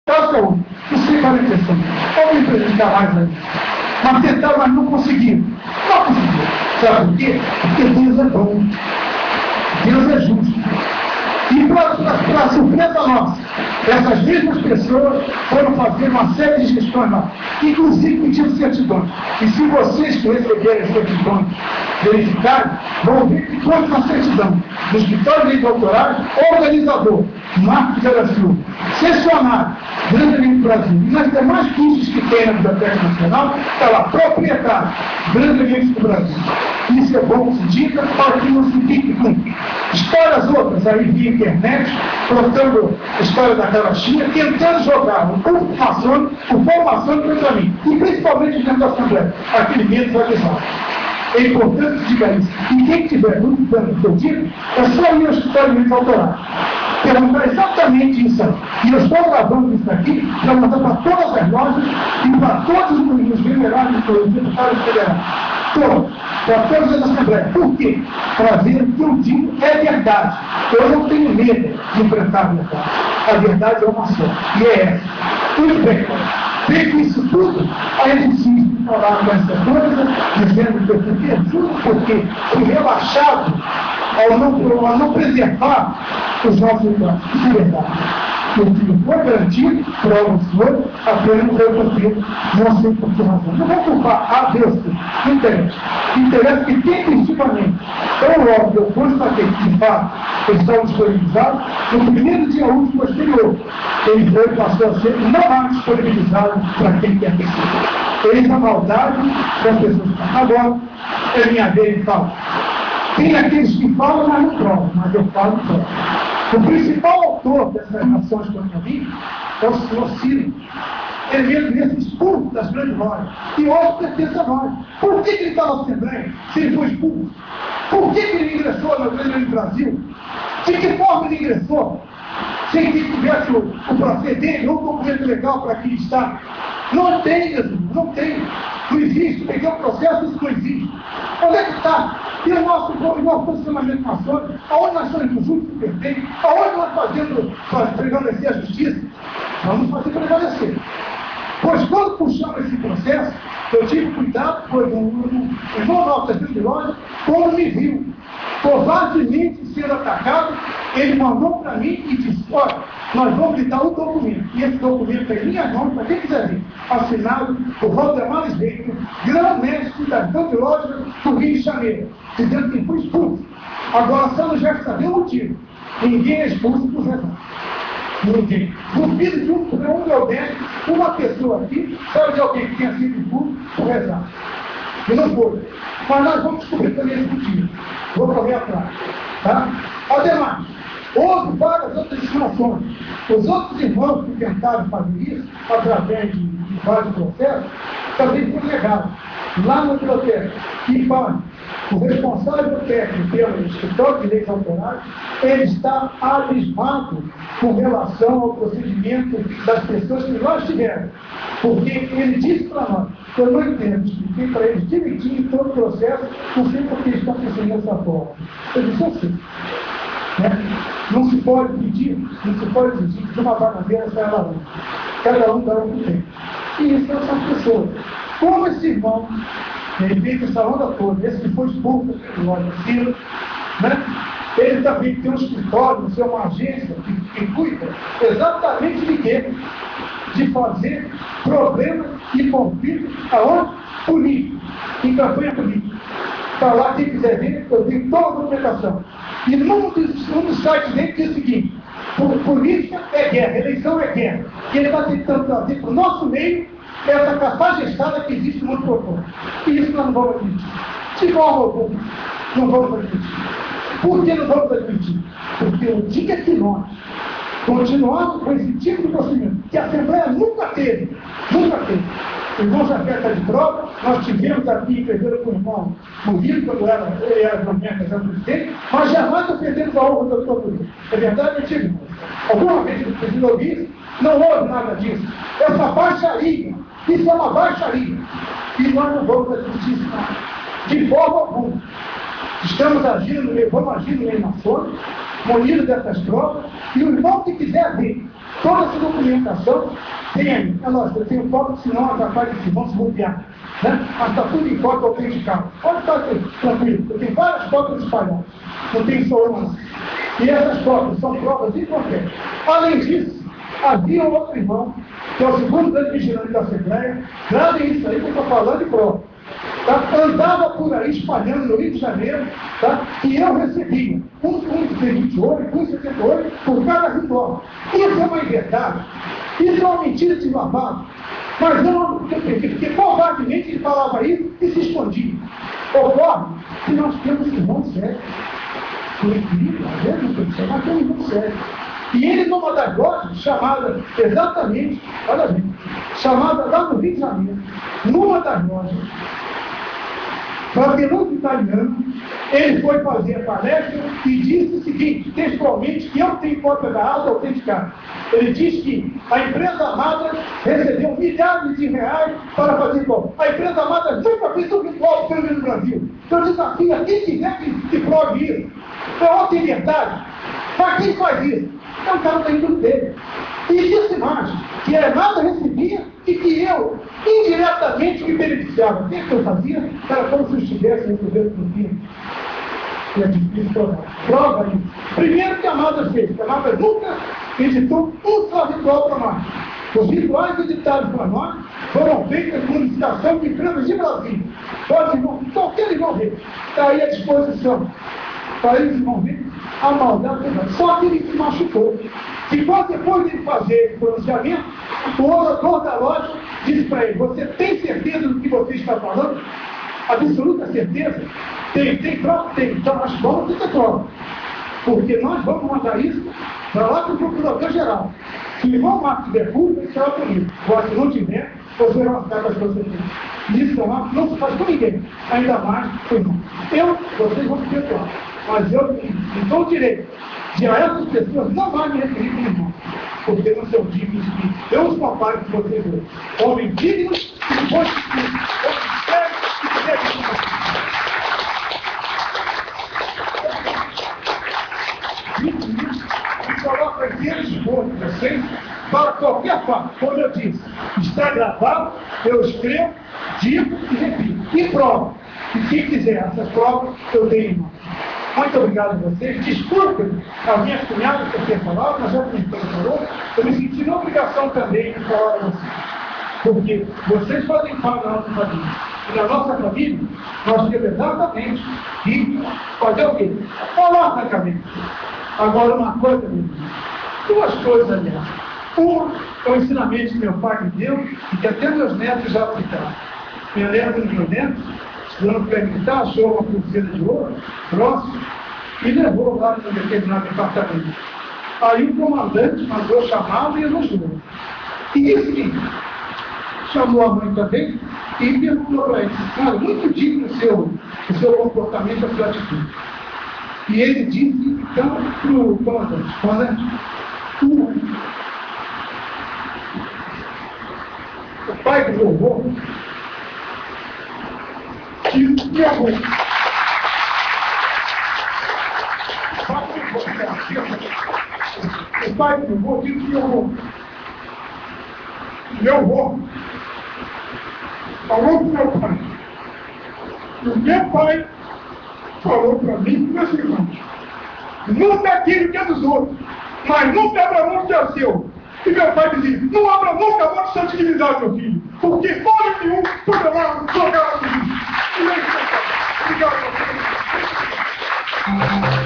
Essa é outra. Não sei qual é a impressão. Vamos me prejudicar mais ainda. Mas tentaram, mas não conseguiram. Não conseguiram. Sabe por quê? Porque Deus é bom. Deus é justo. E para surpresa nossa, essas mesmas pessoas foram fazer uma série de gestões lá, inclusive pedindo certidões. E se vocês que receberem certidões verificarem, vão ver que consta na certidão do escritório de doutorado, organizador, Marcos da Silva, sessionário, Grande Amigo do Brasil, e nas demais cursos que tem na Biblioteca Nacional, está lá, proprietário, Grande Amigo do Brasil. Isso é bom que se diga para que não se fique com histórias outras aí via internet, contando a história da carochinha, tentando jogar o povo maçônico contra mim, e principalmente dentro da Assembleia, aquele medo avisado. É importante que diga isso. E quem tiver dúvida do que eu digo, é só ir ao escritório de doutorado. Perguntar exatamente isso aí. E eu estou gravando isso aqui para mandar para todas as lojas e para todos os venerados, os deputados federais. Todos. Para todas as assembleias. Por quê? Para ver o que eu digo é verdade. Eu não tenho medo de enfrentar a verdade. A verdade é uma só. E é essa. Tudo bem. Feito isso tudo, aí a gente se explorar com essa coisa, dizendo que eu fiquei juro porque fui relaxado ao não preservar os nossos lugares. Isso é verdade. O filho foi garantido, provas foi, apenas não foi cumprido, não sei por que razão. Não vou culpar a Deus, não interessa. Interessa que definitivamente, tão logo eu constatei que de fato eles estavam disponibilizados, no primeiro dia útil posterior, ele foi, passou a ser não mais disponibilizado para quem quer que seja. Eis a maldade das pessoas. Agora, é minha vez de falar. Tem aqueles que falam, mas não provam, mas eu falo e provo. O principal autor dessas ações contra mim é o senhor Ciro. Ele mesmo nesse expulso das grandes lojas. E hoje pertence a nós. Por que ele está na Assembleia se ele foi expulso? Por que ele ingressou na Grande do Brasil? De que forma ele ingressou? Sem que tivesse o proceder, ou o documento legal para aqui estar. Não tem, Jesus, não tem. Não existe, porque o processo isso não existe. Onde é que está? E o nosso posicionamento maçônico, aonde nós estamos no justo e perfeito, aonde nós fazendo para prevalecer a justiça? Vamos fazer prevalecer. Pois quando puxamos esse processo, eu tive cuidado, pois o irmão nosso de loja, quando me viu covardemente sendo atacado, ele mandou para mim e disse, olha, nós vamos lhe dar um documento. E esse documento é em minha mão, para quem quiser ver, assinado por Valdemar Esbeito, grão-mestre da grande loja do Rio de Janeiro, dizendo que foi expulso. Agora, só não já sabia o motivo. Ninguém é expulso por razão. Ninguém. Duvido de um meu médico, uma pessoa aqui, sabe de alguém que tenha sido expulso por rezar. E não foi. Mas nós vamos descobrir também esse motivo. Vou correr atrás. Tá? Ademais, houve várias outras insinuações. Os outros irmãos que tentaram fazer isso, através de vários processos, também foram negados. Lá na biblioteca, e o responsável técnico pelo escritório de leis autorais, ele está abismado com relação ao procedimento das pessoas que nós tivemos. Porque ele disse para nós, eu não entendo, expliquei para eles direitinho todo o processo, não sei por que estão pensando dessa forma. Eu disse assim, não se pode pedir, não se pode exigir que uma bananeira saia lá. Cada um dá o que tem. E isso são as pessoas. Como esse irmão, ele fez essa onda toda, esse que foi expulso do loja Ciro, ele também tem um escritório, uma agência que cuida exatamente de quê? De fazer problemas e conflitos aonde? Político, em campanha política. Está lá, quem quiser ver, eu tenho toda a documentação. E num dos sites dele diz o seguinte, política é guerra, eleição é guerra. E ele está tentando trazer para o nosso meio essa capacitada que existe muito profundo. E isso nós não vamos admitir. De forma alguma, não vamos admitir. Por que não vamos admitir? Porque o dia que nós continuamos com esse tipo de procedimento, que a Assembleia nunca teve. O irmão Jafé está de prova, nós tivemos aqui, perdendo com o irmão Murilo, quando ele era presidente, mas jamais ofendemos a honra do doutor Murilo. É verdade, mentira, irmão? Alguma vez que precisa ouvir isso? Não houve nada disso. Essa baixaria, isso é uma baixaria. E nós não vamos admitir isso, não. De forma alguma. Estamos agindo, vamos agir no meio maçônico, munido dessas provas, e o irmão que quiser ver Toda essa documentação tem aí. É lógico, eu tenho foto, senão atrapalha que vão se bloquear. Né? Mas está tudo em foto autenticada. Pode estar aqui, tranquilo. Eu tenho várias fotos espalhadas. Não tem só uma, não. E essas fotos são provas incompletas. Além disso, havia um outro irmão, que é o segundo grande vigilante da Assembleia, gravem isso aí que eu estou falando de prova. Tá? Andava por aí espalhando no Rio de Janeiro, tá? E eu recebia um de 28, um de 78 por cada ritual. Isso é uma inverdade, isso é uma mentira de lavado. Mas eu não, porque covardemente ele falava isso e se escondia. Ocorre que nós temos irmãos sérios. Por incrível, às vezes não pode ser, mas tem um irmão sério. E ele, numa das lojas, chamada exatamente, olha bem, chamada lá no Rio de Janeiro, numa das lojas, Flaviano Italiano, ele foi fazer a palestra e disse o seguinte, textualmente, que eu tenho cópia da ata autenticada. Ele diz que a empresa amada recebeu milhares de reais para fazer ritual. A empresa amada nunca fez um ritual pelo menos no Brasil. Eu desafio a quem quiser que prove isso. É outra verdade. Mas quem faz isso? É o cara da índole dele. E disse mais, que a nada recebia e que eu, indiretamente, me beneficiava. O que eu fazia? Era como se eu estivesse recebendo por mim. E é difícil provar. Prova isso. Primeiro que a Amada fez. A Amada nunca editou um só ritual para nós. Os rituais editados para nós foram feitos por licitação de empresas de Brasília. Pode, irmão, qualquer irmão ver. Está aí à disposição. Para eles vão ver a maldade. Só que ele se machucou. E quando depois de fazer o pronunciamento, o dono da loja disse para ele, você tem certeza do que você está falando? Absoluta certeza? Tem prova? Tem. Então nós vamos ter prova. Porque nós vamos mandar isso para lá para o procurador-geral. Se o irmão Marcos tiver culpa, isso será comigo. Agora, se não tiver, você vai ficar com as coisas aqui. Isso não se faz com ninguém. Ainda mais com o irmão. Vocês vão ter prova. Mas eu me dou o direito de a essas pessoas não mais me referir como irmão, porque não são dignos de Deus papai que vocês dois. Homens dignos e bons espíritos. Homens sérios e sérios. E coloca aqui eles de boa de vocês para qualquer fato. Como eu disse, está gravado, eu escrevo, digo e repito. E provo. E quem quiser essas provas, eu tenho irmão. Muito obrigado a vocês. Desculpem as minhas cunhadas por ter falado, mas já que me falou, eu me senti na obrigação também de falar a vocês. Porque vocês podem falar da nossa família. E na nossa família, nós temos exatamente que fazer o quê? Falar na cabeça. Agora, uma coisa, duas coisas, aliás. Uma é o ensinamento que meu pai me deu e que até meus netos já aplicaram. Eu lembro dos meus netos, estudando para militar, achou uma pulseira de ouro, próximo, e levou lá para um determinado departamento. Aí o comandante mandou chamá-lo e elogiou. E disse o seguinte, chamou a mãe também e perguntou para ele, cara, muito digno o seu comportamento, a sua atitude. E ele disse, então, para o comandante, o pai do vovô disse que é bom. O pai do vovô disse que é bom. Meu avô falou para o meu pai. E o meu pai falou para mim o seguinte: nunca aquilo que é dos outros, mas nunca abra mão que é seu. E meu pai dizia: não abra nunca a mão de sua dignidade, meu filho, porque fora nenhum poderá jogar a vida. E é isso, meu pai. Obrigado, meu filho.